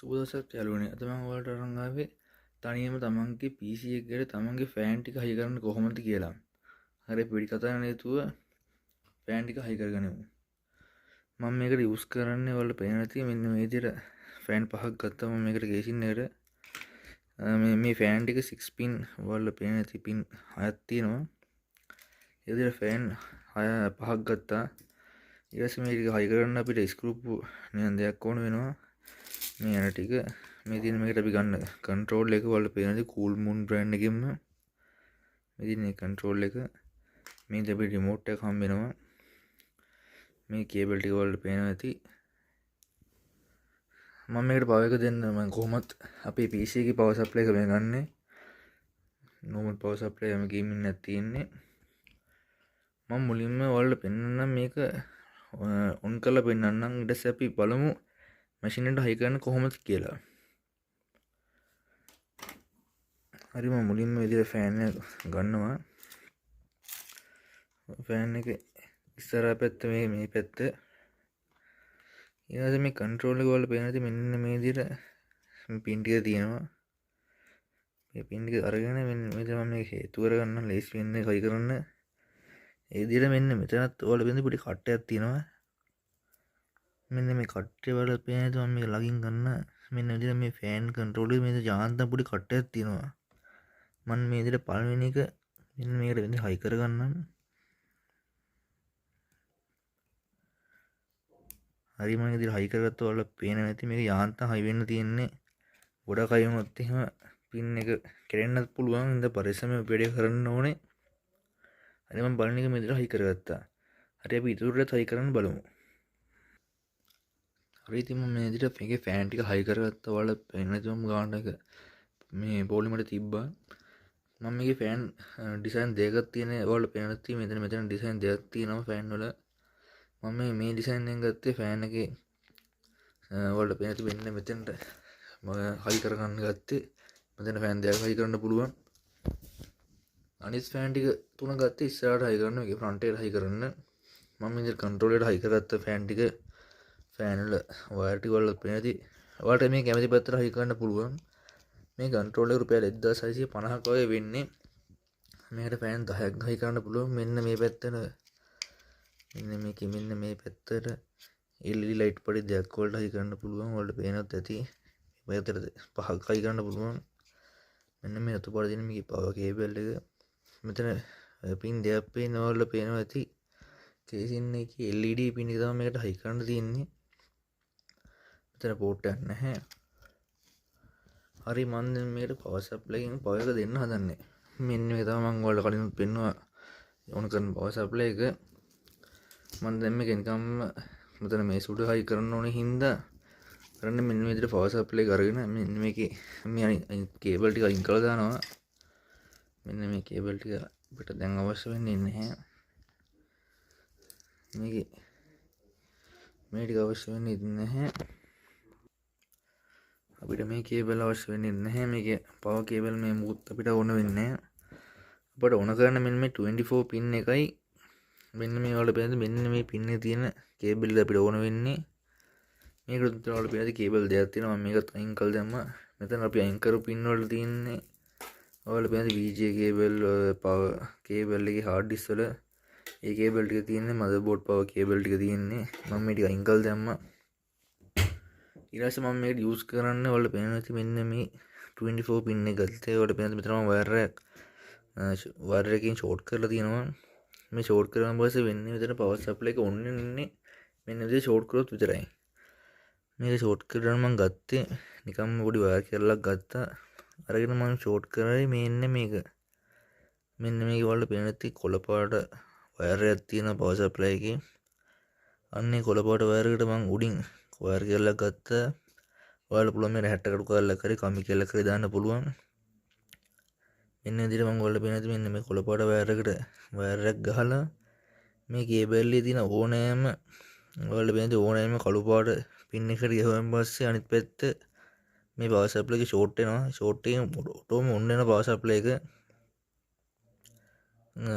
සුබදසක් යාළුවනේ. අද මම ඔයාලට අරන් ආවේ තනියම තමන්ගේ PC එකේ තමන්ගේ ෆෑන් ටික හයි කරන්න කොහොමද කියලා. හරි පිටි කතා නේතුව ෆෑන් ටික හයි කරගනිමු. මම මේකට යූස් කරන්නේ ඔයාලට පේන නැති මෙන්න මේ විදිහට ෆෑන් පහක් ගත්තා මම මේකට කේසින් එකට. මේ ෆෑන් ටික 6 පින් ඔයාලට පේන නැති පින් 6ක් තියෙනවා. ඒ විදිහට ෆෑන් 5ක් ගත්තා. ඊට පස්සේ මේක හයි කරන්න අපිට ස්ක්‍රූ නිකන් දෙයක් ඕන වෙනවා. මේ යන ටික මේ තියෙන මේකට අපි ගන්න කන්ට්‍රෝල් එක වල පේනදී කූල් මූන් බ්‍රෑන්ඩ් එකෙන්ම මේ තියෙන කන්ට්‍රෝල් එක මේ දෙපි රිමෝට් එක හම්බ වෙනවා මේ කේබල් ටික වලට පේනවා ඇති මම මේකට පවර් එක දෙන්න මම කොහොමත් අපේ PC එකේ පවර් සප්ලයි එක මේ ගන්නෙ නෝමල් පවර් සප්ලයි එකම ගේමින් නැත් තියෙන්නේ මම මුලින්ම ඔයාලට පෙන්නන්නම් මේක ඔන් කරලා පෙන්නන්නම් ඊට පස්සේ අපි බලමු මැෂින් එකට හයි කරන්න කොහොමද කියලා. හරි මම මුලින්ම විදිහට ෆෑන් එක ගන්නවා. ෆෑන් එක ඉස්සරහා පැත්ත මේ පැත්ත. ඊළඟට මේ කන්ට්‍රෝල් එක වල පේනදී මෙන්න මේ විදිහට මේ පින් ටික තියෙනවා. මේ පින් ටික අරගෙන මෙන්න මෙතන මම මේක හේතු කරගන්න ලේසි වෙන්නේ හයි කරන්න. ඒ විදිහට මෙන්න මෙතනත් ඔයාලා බින්ද පොඩි කට්ටයක් තියෙනවා. මෙන්න මේ කට්ටේ වල පේනද මම මේක ලගින් ගන්න මෙන්න විදිහට මේ ෆෑන් කන්ට්‍රෝල් එකේ මේ ජාන්තම් පොඩි කට්ටයක් තියෙනවා මම මේ විදිහට පළවෙනි එක මෙන්න මේකට විදිහට හයි කරගන්නම් හරි මම විදිහට හයි කරගත්තා වල පේන නැති මේක යාන්තම් හයි වෙන්න තියෙන්නේ ගොඩක් හයි වුණොත් එහෙම පින් එක කෙරෙන්නත් පුළුවන් ඉඳ පරිස්සමෙන් වැඩේ කරන්න ඕනේ හරි මම බලන එක මේ විදිහට හයි කරගත්තා හරි අපි ඊටුරට හයි කරන්න බලමු හරි ඉතින් මම මේ විදිහට මේකේ ෆෑන් ටික හයි කරගත්තා වල පේන්නේ තුම් ගාන එක මේ පොලිමර් තිබ්බා මම මේකේ ෆෑන් ඩිසයින් දෙකක් තියෙන ඔයාලට පේන නැති මෙතන ඩිසයින් දෙකක් තියෙනවා ෆෑන් වල මම මේ ඩිසයින් එකෙන් ගත්තේ ෆෑන් එකේ ඔයාලට පේන නැති මෙන්න මෙතනට මම හයි කරගන්න ගත්තේ මෙතන ෆෑන් දෙකක් හයි කරන්න පුළුවන් අනිත් ෆෑන් ටික තුන ගත්තේ ඉස්සරහට හයි කරන්න මේකේ ෆ්‍රන්ට් එකට හයි කරන්න මම ඉතින් කන්ට්‍රෝල් එකට හයි කරගත්ත ෆෑන් ටික ෆෑන් වල වයර් ටික වල පේන නැති ඔයාලට මේ කැමති පැත්තට හයි කරන්න පුළුවන් මේ කන්ට්‍රෝල් එක රුපියල් 1650ක් වගේ වෙන්නේ මේකට ෆෑන් 10ක් හයි කරන්න පුළුවන් මෙන්න මේ පැත්තට මෙන්න මේ පැත්තට LED ලයිට් පොඩි දෙයක් වලට හයි කරන්න පුළුවන් ඔයාලට පේනත් ඇති මේ පැත්තට 5ක් හයි කරන්න පුළුවන් මෙන්න මේ අතු පාඩ දෙන මේකේ පවර් කේබල් එක මෙතන පින් දෙකක් පේන ඔයාලට පේනවා ඇති කේසින් එකේ LED පින් එක තමයි මේකට හයි කරන්න තියෙන්නේ මෙතන පෝට් එකක් නැහැ හරි මම දැන් මේකට පවර් සප්ලයි එකෙන් පවර් එක දෙන්න හදන්නේ මෙන්න මේක තමයි මම ඔයාලට කලින් පෙන්නුවා ඕන කරන පවර් සප්ලයි එක මම දැන් මේක නිකම්ම මෙතන මේ සුඩ හයි කරන්න ඕනේ හින්දා කරන්නේ මෙන්න මේ විදිහට පවර් සප්ලයි එක අරගෙන මෙන්න මේකේ මේ කේබල් ටික අයින් කරලා දානවා මෙන්න මේ කේබල් ටික අපිට දැන් අවශ්‍ය වෙන්නේ නැහැ මේකේ මේ ටික අවශ්‍ය වෙන්නේ නැහැ අපිට මේ කේබල් අවශ්‍ය වෙන්නේ නැහැ මේකේ පවර් කේබල් මේ මුකුත් අපිට ඕන වෙන්නේ නැහැ අපිට ඕන කරන මෙන්න මේ 24 පින් එකයි මෙන්න මේ වල පේනද මෙන්න මේ පින් එකේ තියෙන කේබල් එක අපිට ඕන වෙන්නේ මේකට උත්තර වල පේනද කේබල් දෙකක් තියෙනවා මම මේකත් අයින් කළ දැම්මා මෙතන අපි අයින් කරපු පින් වල තියෙන්නේ ඔයාල පේනද VGA කේබල් පවර් කේබල් එකේ හાર્ඩ් ඩිස්ක් වල ඒ කේබල් ටික තියෙන්නේ මදර්බෝඩ් පවර් කේබල් ටික තියෙන්නේ මම මේ ටික අයින් කළ දැම්මා ඊට පස්සේ මම මේක යූස් කරන්න ඔයාලට පේනවා ඇති මෙන්න මේ 24 පින් එක ගත්තේ ඔයාලට පේනද මෙතන මම වයර් එකකින් ෂෝට් කරලා තියෙනවා මේ ෂෝට් කරන පස්සේ වෙන්නේ මෙතන පවර් සප්ලයි එක ඔන් වෙන්නේ මෙන්න විදිහට ෂෝට් කරොත් විතරයි මේක ෂෝට් කරලා මම ගත්තේ නිකම්ම පොඩි වයර් කැල්ලක් ගත්තා අරගෙන මම ෂෝට් කරේ මෙන්න මේක වල පේන ඇති කොළ පාට වයර් එකක් තියෙනවා පවර් සප්ලයි එකේ අන්නේ කොළ පාට වයර් එකට මම උඩින් වයර් කැල්ලක් ගත්තා ඔයාලට පුළුවන් මේ රැහැට්ටකට කැල්ලක් හරි කම්බි කැල්ලක් හරි දාන්න පුළුවන් මෙන්න විදිහට මම ඔයාලට පේන ඇති මෙන්න මේ කොළ පාට වයර් එකට වයර් එකක් ගහලා මේ කේබල් එකේ තියෙන ඕනෑම ඔයාලට පේන ඕනෑම කළු පාට පින් එකට ගහුවන් පස්සේ අනිත් පැත්ත මේ පවර් සප්ලයි එක ෂෝට් වෙනවා ෂෝට් එකෙන් ඔටෝම ඔන් වෙන පවර් සප්ලයි එක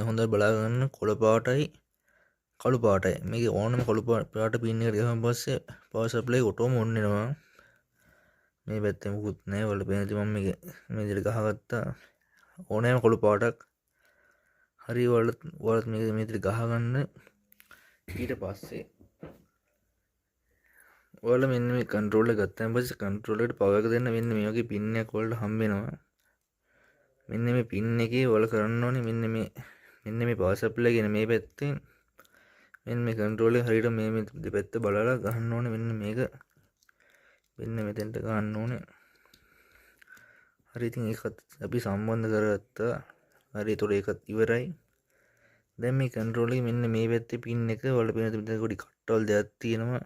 හොඳට බලා ගන්න කොළ පාටයි කළු පාටයි මේක ඕනම කළු පාට පින් එකට ගහුවන් පස්සේ පවර් සප්ලයි ඔටෝම ඔන් වෙනවා මේ පැත්තේ මුකුත් නැහැ. ඔයාලට පේන ඇති මම මේක මේ විදිහට ගහගත්තා. ඕනෑම කොළු පාටක් හරි ඔයාලත් මේක මේ විදිහට ගහගන්න. ඊට පස්සේ ඔයාලා මෙන්න මේ කන්ට්‍රෝල් එක ගත්තාන් පස්සේ කන්ට්‍රෝල් එකට පවර් එක දෙන්න මෙන්න මේ වගේ පින් එකක් ඔයාලට හම්බ වෙනවා. මෙන්න මේ පින් එකේ ඔයාලා කරන්න ඕනේ මෙන්න මේ පවර් සප්ලයි කියන මේ පැත්තෙන් මෙන්න මේ කන්ට්‍රෝල් එක හරියට මේ දෙපැත්ත බලලා ගහන්න ඕනේ. මෙන්න මේක මෙන්න මෙතෙන්ට ගන්න ඕනේ. හරි ඉතින් ඒකත් අපි සම්බන්ධ කරගත්තා. හරි ඒතකොට ඒකත් ඉවරයි. දැන් මේ කන්ට්‍රෝල් එකේ මෙන්න මේ පැත්තේ පින් එක ඔයාලට පේන මෙතන පොඩි කට්ටවල් දෙකක් තියෙනවා.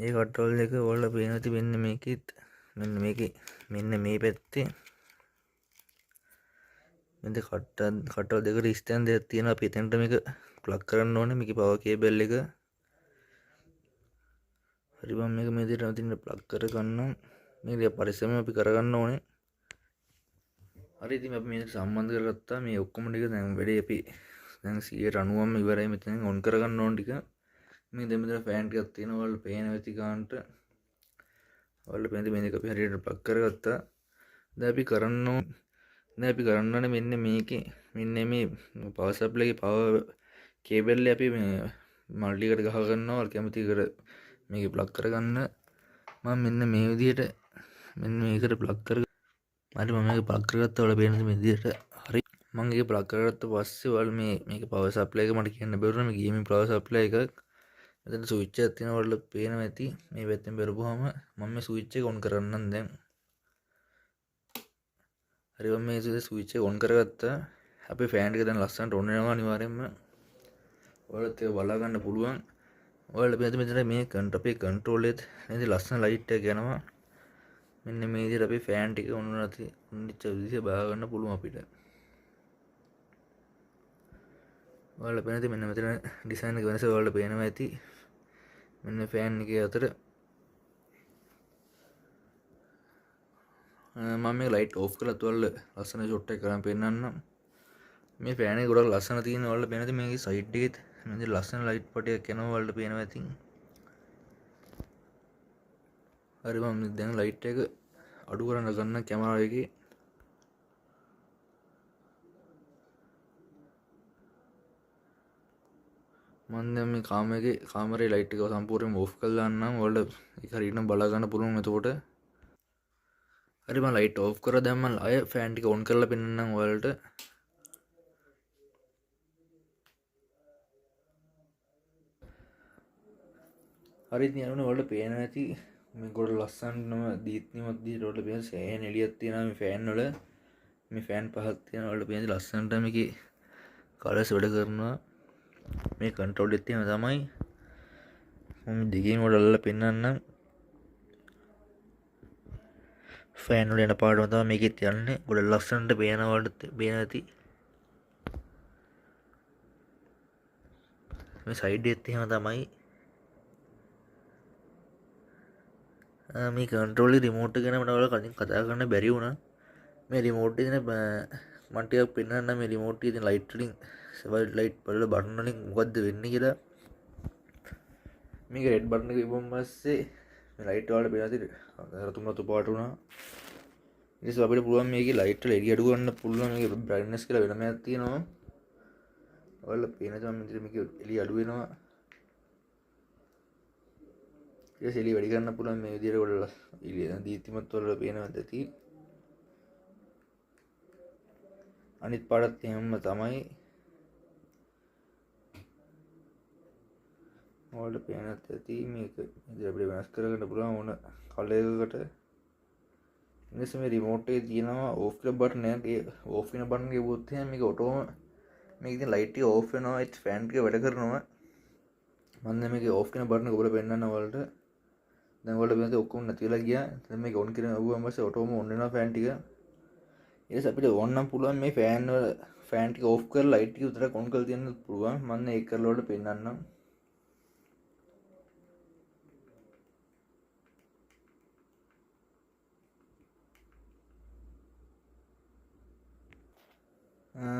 ඒ කට්ටවල් දෙක ඔයාලට පේන ඇති මෙන්න මේකෙත් මෙන්න මේ පැත්තේ මෙතන කට්ටවල් දෙකට ස්ටෑන්ඩ් දෙකක් තියෙනවා. අපි එතනට මේක ප්ලග් කරන්න ඕනේ. මේකේ පවර් කේබල් එක හරි මම මේක මේ විදිහට අතින් ප්ලග් කරගන්නම්. මේක පරිස්සමෙන් අපි කරගන්න ඕනේ. හරි ඉතින් අපි මේකට සම්බන්ධ කරගත්තා. මේ ඔක්කොම ටික දැන් වැඩේ අපි දැන් 90%ම ඉවරයි. මෙතන ඔන් කරගන්න ඕන ටික. මේ දෙන්න මෙතන ෆෑන් ටිකක් තියෙනවා. ඔයාලට පේන වෙති ගන්නට. ඔයාලට පේන මේක අපි හරියට ප්ලග් කරගත්තා. දැන් අපි කරන්න ඕනේ මෙන්න මේකේ මෙන්න මේ පවර් සප්ලයි එකේ පවර් කේබල් එක අපි මේ මල්ටි එකට ගහ ගන්නවා. ඔයාලා කැමති කර මේක ප්ලග් කරගන්න. මම මෙන්න මේ විදිහට මෙන්න මේකට ප්ලග් කරගන්න. හරි මම මේක ප්ලග් කරගත්තා. ඔයාලා පේන මේ විදිහට හරි මම ඒක ප්ලග් කරගත්ත පස්සේ ඔයාලා මේක පවර් සප්ලයි එක මට කියන්න බැරුණා. මේ ගේමින් පවර් සප්ලයි එකක් මෙතන ස්විච් එකක් තියෙනවා. ඔයාලා පේනවා ඇති මේ පැත්තෙන් බැලුවාම මම මේ ස්විච් එක ඔන් කරන්නම් දැන්. හරි මම මේ ස්විච් එක ඔන් කරගත්තා. අපේ ෆෑන් එක දැන් ලස්සනට ඔන් වෙනවා අනිවාර්යයෙන්ම. ඔයාලත් ඒක බලා ගන්න පුළුවන්. ඔයාලා මෙතන මේ අපේ කන්ට්‍රෝල් එකේ නේද ලස්සන ලයිට් එක යනවා. මෙන්න මේ විදිහට අපේ ෆෑන් ටික ඔන් වෙච්ච විදිහ බලා ගන්න පුළුවන් අපිට. ඔයාලා පේනද මෙන්න මෙතන ඩිසයින් එක වෙනස ඔයාලට පේනවා ඇති. මෙන්න ෆෑන් එකේ අතර මම මේ ලයිට් ඕෆ් කරලා ඔයාලට ලස්සන ෂොට් එකක් කරන් පෙන්නන්නම්. මේ ෆෑන් එක ගොඩක් ලස්සන තියෙන ඔයාලට පේනද මේකේ සයිඩ් එකේ මේ ලස්සන ලයිට් පටයක් එනවා ඔයාලට පේනවා ඇති. හරි මම දැන් ලයිට් එක අඩු කරන්න ගන්න කැමරා එකේ. මම දැන් මේ කාමරේ ලයිට් එක සම්පූර්ණයෙන්ම ඕෆ් කරලා දාන්නම්. ඔයාලට ඒක හරියටම බලා ගන්න පුළුවන් එතකොට. හරි මම ලයිට් ඕෆ් කරලා දැන් මම අය ෆෑන් ටික ඔන් කරලා පෙන්නන්නම් ඔයාලට. හරි ඉතින් යනවනේ ඔයාලට පේනවා ඇති මේ ගොඩ ලස්සනම දීප්තිමත් විදිහට ඔයාලට පේන සෑහෙන එළියක් තියෙනවා මේ ෆෑන් වල. මේ ෆෑන් පහක් තියෙනවා ඔයාලට පේන ලස්සනට මේකේ කලර්ස් වැඩ කරනවා. මේ කන්ට්‍රෝල් එකේ තියෙන තමයි මම දිගින් ඔයාලට පෙන්නන්නම්. ෆෑන් වල යන පාටම තමයි මේකෙත් යන්නේ. ගොඩ ලස්සනට පේනවා ඔයාලට පේන ඇති. මේ සයිඩ් එකෙත් එහෙම තමයි. මේ කන්ට්‍රෝල් රිමෝට් එක ගැන මට ඔයාලා කලින් කතා කරන්න බැරි වුණා. මේ රිමෝට් එකේ තියෙන මම ටිකක් පෙන්නන්නම්. මේ රිමෝට් එකේ තියෙන ලයිට් වලින් සෙවල් ලයිට් වල බටන් වලින් මොකද්ද වෙන්නේ කියලා. මේක රෙඩ් බටන් එක තිබුණ පස්සේ මේ ලයිට් වලට පේනවා රතු පාට වුණා. ඊට පස්සේ අපිට පුළුවන් මේකේ ලයිට් වල එළිය අඩු කරන්න පුළුවන්. මේකේ බ්‍රයිට්නස් කියලා වෙනමයක් තියෙනවා. ඔයාලා පේන තමයි මේකේ එළිය අඩු වෙනවා. ඊට එළිය වැඩි කරන්න පුළුවන් මේ විදිහට ඔයාලා එළිය දීප්තිමත් වල පේනවා ඇති. අනිත් පාටත් එහෙමම තමයි. ඔයාලට පේනත් ඇති මේක ඉතින් අපිට වෙනස් කරගන්න පුළුවන් ඕන කලර් එකකට. ඊට මේ රිමෝට් එකේ තියෙනවා ඕෆ් කියලා බටන් එකක්. ඒ ඕෆ් වෙන බටන් එක ගියොත් එහෙනම් මේක ඔටෝම මේක ඉතින් ලයිට් එක ඕෆ් වෙනවා. ඒත් ෆෑන් ටික වැඩ කරනවා. මම දැන් මේකේ ඕෆ් වෙන බටන් එක ඔබලා පෙන්නන්න ඔයාලට. දැන් ඔයාලට මේක ඔක්කොම නැතිලා ගියා. දැන් මේක ඔන් කරගෙන ආවම පස්සේ ඔටෝම ඔන් වෙනවා ෆෑන් ටික. ඊට පස්සේ අපිට ඕන නම් පුළුවන් මේ ෆෑන් ටික ඕෆ් කරලා ලයිට් ටික විතරක් ඔන් කරලා තියන්න පුළුවන්. මම ඒක කරලා ඔයාලට පෙන්නන්නම්.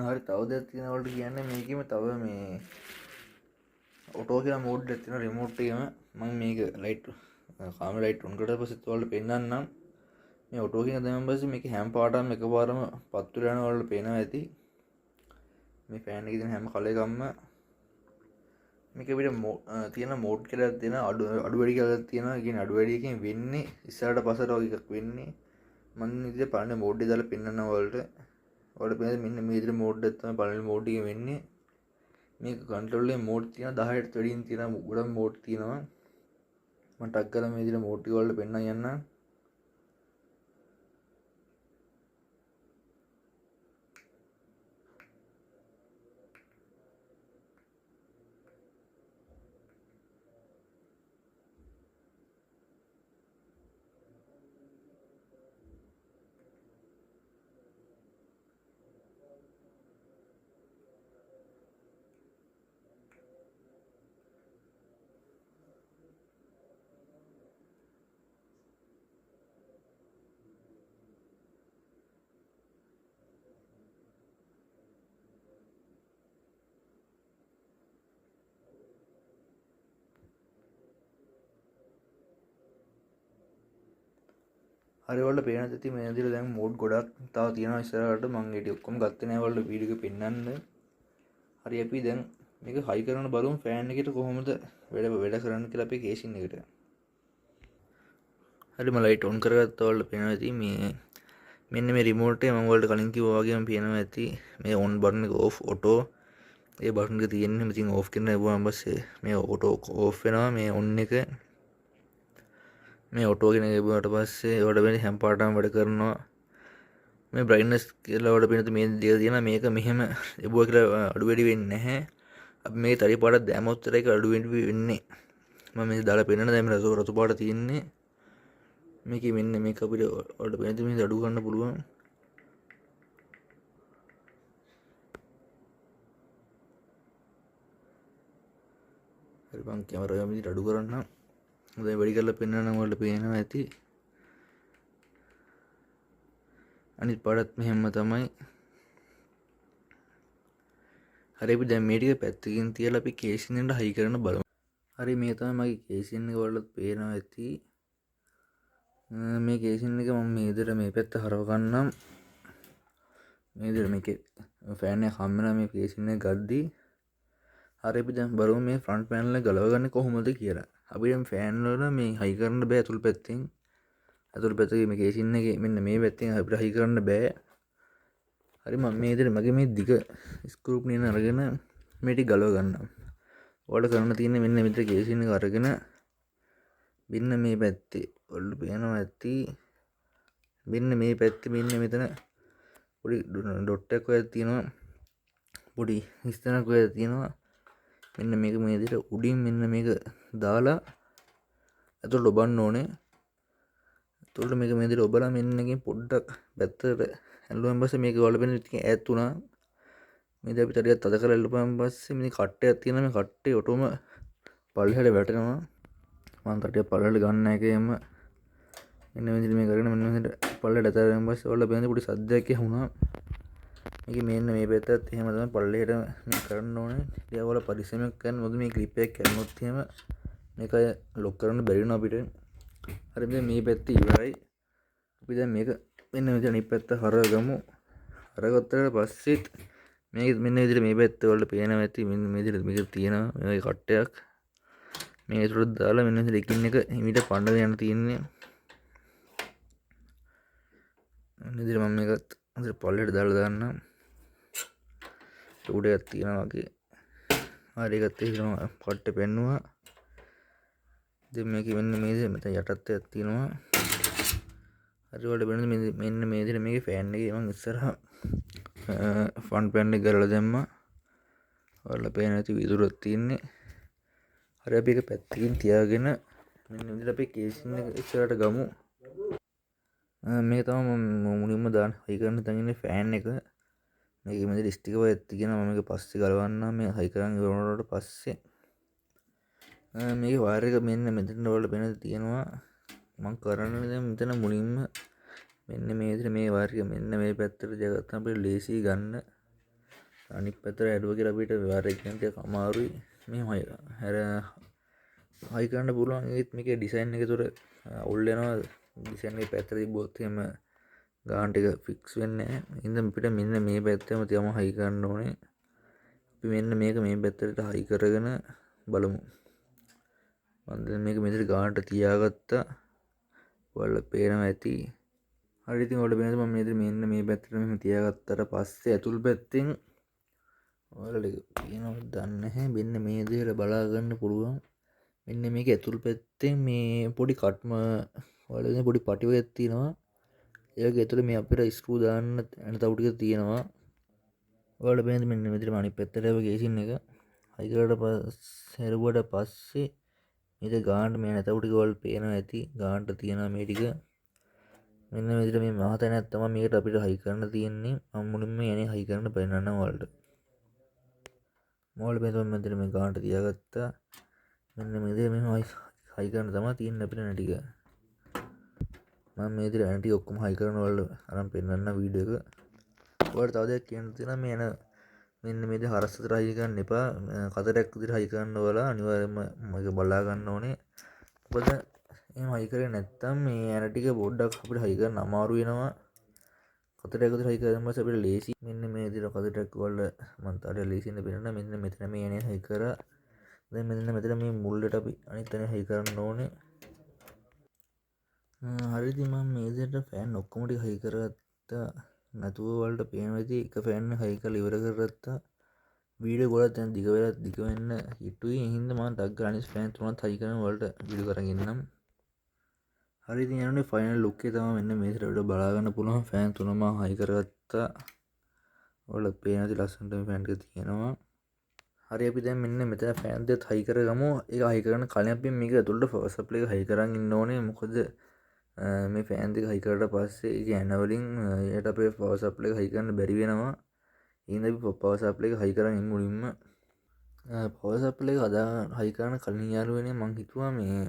හරි තව දෙයක් තියෙනවා ඔයාලට කියන්නේ මේකෙම තව මේ ඔටෝ කියලා මෝඩ් එකක් තියෙනවා රිමෝට් එකේම. මම මේක ලයිට් කාමරා ලයිට් ඔන් කරලා පස්සේ ඔයාලට පෙන්නන්නම්. මේ ඔටෝ කියන දැම්මම පස්සේ මේක හැම පාටම එකපාරම පත්තු වෙනවා ඔයාලට පේනවා ඇති. මේ ෆෑන් එකේ තියෙන හැම කලර් එකක්ම මේක අපිට තියෙන මෝඩ් කියලා තියෙන අඩු වැඩි කියලා තියෙනවා. ඒ කියන්නේ අඩු වැඩි එකෙන් වෙන්නේ ඉස්සරහට පස්සට වගේ එකක් වෙන්නේ. මම ඉතින් පළවෙනි මෝඩ් එක දාලා පෙන්නන්න ඔයාලට. ඔයාලට පේන්නේ මෙන්න මේ විදිහට මෝඩ් එක තමයි පළවෙනි මෝඩ් එකේ වෙන්නේ. මේක කන්ට්‍රෝල් එකේ මෝඩ් තියෙනවා 10ට වැඩියෙන් තියෙනවා. ගොඩක් මෝඩ් තියෙනවා. මම ටක් කරලා මේ විදිහට මෝඩ් එක වලට පෙන්නන්න යන්න. හරි ඔයාලට පේන ඇති මේ විදිහට දැන් මෝඩ් ගොඩක් තව තියෙනවා ඉස්සරහට. මම ඒක ඔක්කොම ගත්තේ නැහැ ඔයාලට වීඩියෝ එක පෙන්නන්න. හරි අපි දැන් මේක හයි කරන බලමු ෆෑන් එකට කොහොමද වැඩ කරන්න කියලා අපේ කේසින් එකට. හරි මම ලයිට් ඔන් කරගත්තා. ඔයාලට පේනවා ඇති මේ මෙන්න මේ රිමෝට් එක මම ඔයාලට කලින් කිව්වා වගේම පේනවා ඇති මේ ඔන් බටන් එක ඕෆ් ඔටෝ ඒ බටන් එක තියෙන්නේ. ඉතින් ඕෆ් කරන ගමන් පස්සේ මේ ඔටෝ ඕෆ් වෙනවා. මේ ඔන් එක මේ ඔටෝ කෙන ගිහුවාට පස්සේ ඔයාලට වෙන්නේ හැම පාටම වැඩ කරනවා. මේ බ්‍රයිට්නස් කියලා ඔයාලට පේන මේ දෙක තියෙනවා. මේක මෙහෙම එබුවා කියලා අඩු වැඩි වෙන්නේ නැහැ. අපි මේ තරි පාට දැම්මොත් ඒක අඩු වැඩි වෙන්නේ. මම මේ දාලා පෙන්නන දැන් මේ රතු පාට තියෙන්නේ. මේකේ මෙන්න මේක අපිට ඔයාලට පේන මේ අඩු කරන්න පුළුවන්. හරි මම කැමරාව මෙතන අඩු කරන්නම්. දැන් වැඩි කරලා පෙන්නන්න ඔයාලට පේනවා ඇති. අනිත් පාඩත් මෙහෙම තමයි. හරි අපි දැන් මේ ටික පැත්තකින් තියලා අපි කේසින් එකට හයි කරන්න බලමු. හරි මේ තමයි මගේ කේසින් එක ඔයාලට පේනවා ඇති. මේ කේසින් එක මම මේ විදිහට මේ පැත්ත හරව ගන්නම්. මේ විදිහට මේකේ ෆෑන් එක හම් වෙනවා මේ කේසින් එක ගද්දී. හරි අපි දැන් බලමු මේ ෆ්‍රන්ට් පැනල් එක ගලවගන්නේ කොහොමද කියලා. අපි දැන් ෆෑන් වල මේ හයි කරන්න බෑ අතුල් පැත්තෙන්. අතුල් පැත්තේ මේ කේසින් එකේ මෙන්න මේ පැත්තෙන් අපිට හයි කරන්න බෑ. හරි මම මේ විදිහට මගේ මේ දිග ස්ක්‍රූ පින් අරගෙන මේ ටික ගලව ගන්නම්. ඔයාලට කරන්න තියෙන්නේ මෙන්න මෙතන කේසින් එක අරගෙන මෙන්න මේ පැත්තේ ඔයාලට පේනවා ඇති. මෙන්න මේ පැත්තේ මෙන්න මෙතන පොඩි ඩොට් එකක් ඔය තියෙනවා. පොඩි හිස්තැනක් ඔය තියෙනවා. මෙන්න මේක මේ විදිහට උඩින් මෙන්න මේක දාලා ඇතුළට ඔබන්න ඕනේ. ඇතුළට මේක මේ විදිහට ඔබලා මෙන්න එකකින් පොඩ්ඩක් පැත්තට ඇල්ලුවාන් පස්සේ මේක ඔයාලට පේන ටික ඈත් වුණා. මේ දැන් අපි ටිකක් තද කරලා ඇල්ලුවාන් පස්සේ මේ කට්ටයක් තියෙනවා. මේ කට්ටේ ඔටෝම පල්ලෙහාට වැටෙනවා. මම කට්ටිය පල්ලෙහාට ගන්න එකේම මෙන්න මේ විදිහට මේ කරගෙන මෙන්න මේ විදිහට පල්ලෙහාට ඇතාරින් පස්සේ ඔයාලට පේන පොඩි සද්දයක් ඇහුණා. මේක මෙන්න මේ පැත්තත් එහෙම තමයි පල්ලෙහාට මේ කරන්න ඕනේ. ටිකක් ඔයාලා පරිස්සමෙන් කරන්න. මොකද මේ ක්ලිප් එක කැඩුනොත් එහෙම මේක ලොක් කරන්න බැරි වෙනවා අපිට. හරි දැන් මේ පැත්ත ඉවරයි. අපි දැන් මේක මෙන්න මෙතන අනිත් පැත්ත හරවගමු. හරවගත්තට පස්සෙත් මේක මෙන්න විදිහට මේ පැත්ත වලට පේනවා ඇති. මෙන්න මේ විදිහට මේක තියෙනවා මේ කට්ටයක්. මේ ඇතුළට දාලා මෙන්න විදිහට එකින් එක හිමිට පන්නගෙන යන්න තියෙන්නේ. මෙන්න විදිහට මම මේකත් හොඳට පල්ලෙහාට දාලා දාන්නම්. උඩයක් තියෙනවා වගේ. හරි ඒකත් එහෙම කට්ටේ පෙන්නුවා. දැන් මේක මෙන්න මේ විදිහට මෙතන යටත් එකක් තියෙනවා. හරි වල බලන්න මෙන්න මේ විදිහට මේකේ ෆෑන් එකේ මම ඉස්සරහා ෆ්‍රන්ට් පැනල් එක ගලලා දැම්මා. ඔයාලා පේන ඇති විදුරක් තියෙන්නේ. හරි අපි ඒක පැත්තකින් තියාගෙන මෙන්න විදිහට අපි කේසින් එක ඉස්සරහට ගමු. මේක තමයි මම මුලින්ම දාන්න හයි කරන්න තනින්නේ ෆෑන් එක. මේක මේ විදිහට ස්ටිකර් එකක් තියෙනවා. මම මේක පස්සේ ගලවන්නම්. මේ හයි කරන් ඉවරනකොට පස්සේ මේකේ වයර් එක මෙන්න මෙතන වල පේන තියෙනවා. මම කරන්නේ දැන් මෙතන මුලින්ම මෙන්න මේ විදිහට මේ වයර් එක මෙන්න මේ පැත්තට තියාගත්තාම අපිට ලේසි ගන්න. අනිත් පැත්තට ඇඩුවා කියලා අපිට වයර් එක ගන්න ටිකක් අමාරුයි. මෙහෙමයි. හයි කරන්න පුළුවන්. ඒත් මේකේ ඩිසයින් එක තුර අවුල් වෙනවා. ඩිසයින් එක පැත්තට තිබ්බොත් එහෙම ගාන ටික ෆික්ස් වෙන්නේ නැහැ. ඉතින් අපිට මෙන්න මේ පැත්තම තියම හයි කරන්න ඕනේ. අපි මෙන්න මේක මේ පැත්තට හයි කරගෙන බලමු. මම දැන් මේක මෙතන ගානට තියාගත්තා. ඔයාලට පේනවා ඇති. හරි ඉතින් ඔයාලට පේනද මම මෙන්න මේ පැත්තට මෙහෙම තියාගත්තට පස්සේ ඇතුල් පැත්තෙන් ඔයාලට පේනවද දන්නේ නැහැ. මෙන්න මේ විදිහට බලා ගන්න පුළුවන්. මෙන්න මේක ඇතුල් පැත්තෙන් මේ පොඩි කට්ම ඔයාලට පොඩි පටි වර්ගයක් තියෙනවා. ඒක ඇතුලේ මේ අපිට ස්ක්‍රූ දාන්න යන තවු ටික තියෙනවා. ඔයාලට පේනද මෙන්න මෙතන අනිත් පැත්තට කේසින් එක හයි කරලා පස්සේ හරුවට පස්සේ මේක ගානට මේ නැතවු ටික ඔයාලට පේනවා ඇති. ගානට තියෙනවා මේ ටික. මෙන්න මෙතන මේ මහතැනක් තමයි මේකට අපිට හයි කරන්න තියෙන්නේ. මම මුලින්ම යන්නේ හයි කරන්න පෙන්නන්නම් ඔයාලට. මොකද මෙතන මේ ගානට තියාගත්තා. මෙන්න මේ විදිහට මෙහෙම හයි කරන්න තමයි තියෙන්නේ අපිට නැ ටික. මම මේ විදිහට ඇන ටික ඔක්කොම හයි කරන ඔයාලට අරන් පෙන්නන්න වීඩියෝ එක. ඔයාලට තව දෙයක් කියන්න තියෙනවා මේ එන මෙන්න මේ විදිහට හරස් අතර හයි කරන්න එපා. කතරයක් විදිහට හයි කරන්න ඔයාලා අනිවාර්යයෙන්ම මේක බලා ගන්න ඕනේ. මොකද එහෙම හයි කරේ නැත්නම් මේ ඇන ටික පොඩ්ඩක් අපිට හයි කරන්න අමාරු වෙනවා. කතරයක් විදිහට හයි කරාම අපිට ලේසි. මෙන්න මේ විදිහට කතරයක් ඔයාලා මම තාඩිය ලේසියෙන් පෙන්නන්න. මෙන්න මෙතන මේ ඇනේ හයි කරා. දැන් මෙතන මේ මුල්ලට අපි අනිත් තැන හයි කරන්න ඕනේ. හරි ඉතින් මම මේ විදිහට ෆෑන් ඔක්කොම ටික හයි කරගත්තා. නැතුව වලට පේනවා ඇති එක ෆෑන් එක හයි කරලා ඉවර කරගත්තා. වීඩියෝ ගොඩක් දැන් දිග වෙන්න හිතුයි. ඒ හින්දා මම ටග් ගාලා අනිත් ෆෑන් තුනත් හයි කරන වලට වීඩියෝ කරගෙන ඉන්නම්. හරි ඉතින් යන්නේ ෆයිනල් ලුක් එක තමයි මෙන්න මේ විදිහට බලා ගන්න පුළුවන්. ෆෑන් තුනම හයි කරගත්තා. ඔයාලට පේන ඇති ලස්සනට මේ ෆෑන් ටික තියෙනවා. හරි අපි දැන් මෙන්න මෙතන ෆෑන් දෙක හයි කරගමු. ඒක හයි කරන කලින් අපි මේක ඇතුළට පවර් සප්ලයි එක හයි කරන් ඉන්න ඕනේ. මොකද මේ ෆෑන් දෙක හයි කරලා පස්සේ ඒක ඇන වලින් යට අපේ පවර් සප්ලයි එක හයි කරන්න බැරි වෙනවා. ඒ හින්දා අපි පවර් සප්ලයි එක හයි කරන් ඉමු මුලින්ම. පවර් සප්ලයි එක හයි කරන කලින් යාළුවනේ මං හිතුවා මේ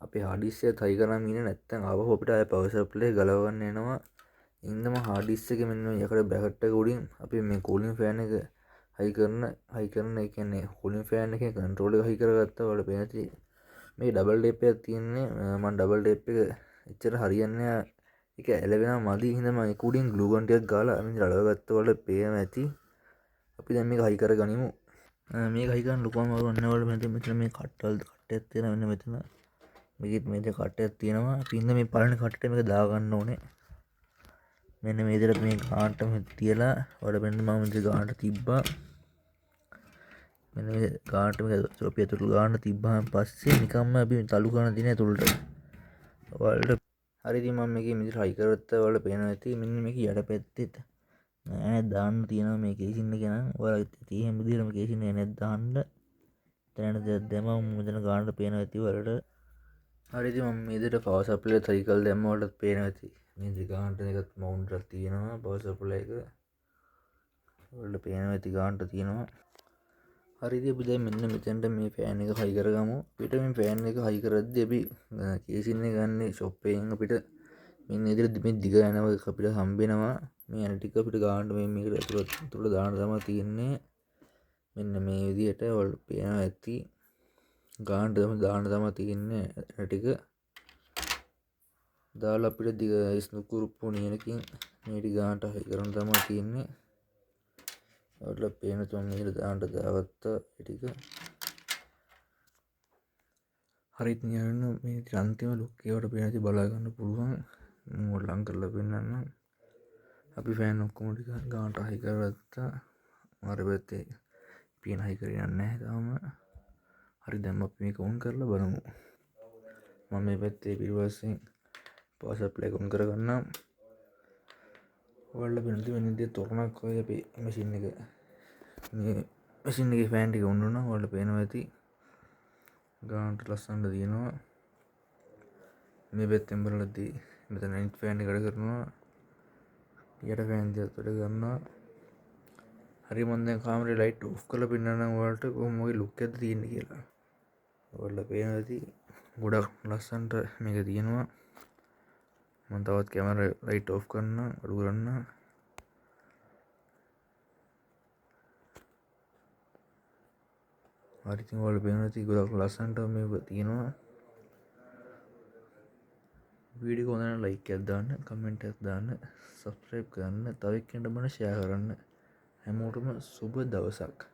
අපේ හાર્ඩ් ඩිස්ක් එක හයි කරන් ඉන්නේ නැත්නම් ආවම අපිට ආය පවර් සප්ලයි එක ගලව ගන්න එනවා. ඒ හින්දා මම හાર્ඩ් ඩිස්ක් එකේ මෙන්න යකඩ බ්‍රැකට් එක උඩින් අපි මේ කූලින් ෆෑන් එක හයි කරන ඒ කියන්නේ කූලින් ෆෑන් එකේ කන්ට්‍රෝල් එක හයි කරගත්තා. ඔයාලට පේන ඇති මේ ඩබල් ටේප් එකක් තියෙන්නේ. මම ඩබල් ටේප් එක එච්චර හරියන්නේ නැහැ. ඒක ඇලවෙනවා මදි. හින්දා මම ඒක උඩින් ග්ලූ ගන් ටිකක් ගාලා අමින් අලවගත්තා. ඔයාලට පේනවා ඇති. අපි දැන් මේක හයි කරගනිමු. මේක හයි කරන්න ලොකු අමාරුවක් නැහැ. ඔයාලට මෙතන මේ කට්ටයක් තියෙනවා මෙන්න මෙතන. මේකෙත් මේ විදිහට කට්ටයක් තියෙනවා. අපි ඉන්න මේ පළවෙනි කට්ටට මේක දා ගන්න ඕනේ. මෙන්න මේ විදිහට මේ ගානටම තියලා ඔයාලට මෙන්න මම මේ ගානට තිබ්බා. මෙන්න මේ ගානට මේක අපි ඇතුළට ගානට තිබ්බාම පස්සේ නිකම්ම අපි තලු කරන දින ඇතුළට ඔයාලට හරි ඉතින් මම මේකේ මෙදිහට හයි කරගත්තා. ඔයාලට පේනවා ඇති මෙන්න මේක යට පැත්තෙත් නෑ දාන්න තියෙනවා මේ කේසින් එක නම්. ඔයාලා තියෙන විදිහටම කේසින් එක නැත් දාන්න. එතනට දැම්මම මෙතන ගානට පේනවා ඇති ඔයාලට. හරි ඉතින් මම මේ විදිහට පවර් සප්ලයි එක හයි කරලා දැම්ම. ඔයාලට පේනවා ඇති මේ දි ගානට එකත් මවුන්ට් එකක් තියෙනවා පවර් සප්ලයි එක. ඔයාලට පේනවා ඇති ගානට තියෙනවා. හරි ඉතින් අපි දැන් මෙන්න මෙතෙන්ට මේ ෆෑන් එක හයි කරගමු. අපිට මේ ෆෑන් එක හයි කරද්දී අපි කේසින් එක ගන්න ෂොප් එකෙන් අපිට මෙන්න විදිහට මේ දිග යනවා අපිට හම්බෙනවා. මේ යන ටික අපිට ගානට මේකට ඇතුළට දාන්න තමයි තියෙන්නේ. මෙන්න මේ විදිහට ඔයාලට පේනවා ඇති ගානට දාන්න තමයි තියෙන්නේ. යන ටික දාලා අපිට දිග ස්නුකුරුප්පු නියනකින් මේ ටික ගානට හයි කරන්න තමයි තියෙන්නේ. ඔයාලට පේන තුන් මේකට දාන්න දාගත්තා ඒ ටික. හරි ඉතින් යන්න මේ අන්තිම ලුක් එකට පේන ඇති බලා ගන්න පුළුවන්. මම ලං කරලා පෙන්නන්නම්. අපි ෆෑන් ඔක්කොම ටික ගානට හයි කරගත්තා. අර පැත්තේ පියන හයි කරේ නැහැ තාම. හරි දැන් අපි මේක ඔන් කරලා බලමු. මම මේ පැත්තේ පිටිපස්සෙන් පවර් සප්ලයි එක ඔන් කරගන්නම්. ඔයාලට වෙනදි වෙන විදිහට තොරණක් වගේ අපේ මැෂින් එක මේ මැෂින් එකේ ෆෑන් ටික ඔන් වුණා. ඔයාලට පේනවා ඇති ගානට ලස්සනට තියෙනවා. මේ පැත්තෙන් බලද්දී මෙතන අනිත් ෆෑන් එක වැඩ කරනවා. යට ෆෑන් දෙක වැඩ කරනවා. හරි මම දැන් කාමරේ ලයිට් ඔෆ් කරලා පෙන්නන්නම් ඔයාලට කොහොම වගේ ලුක් එකක්ද තියෙන්නේ කියලා. ඔයාලට පේනවා ඇති ගොඩක් ලස්සනට මේක තියෙනවා. මම තවත් කැමරා ලයිට් ඔෆ් කරන්න අඩු කරන්න. හරිතින් ඔයාලට පේනවා ඇති ගොඩක් ලස්සනට මේක තියෙනවා. වීඩියෝ එක හොඳ නම් ලයික් එකක් දාන්න, කමෙන්ට් එකක් දාන්න, සබ්ස්ක්‍රයිබ් කරන්න, තව එක්කෙනාට බලන්න ෂෙයා කරන්න. හැමෝටම සුබ දවසක්.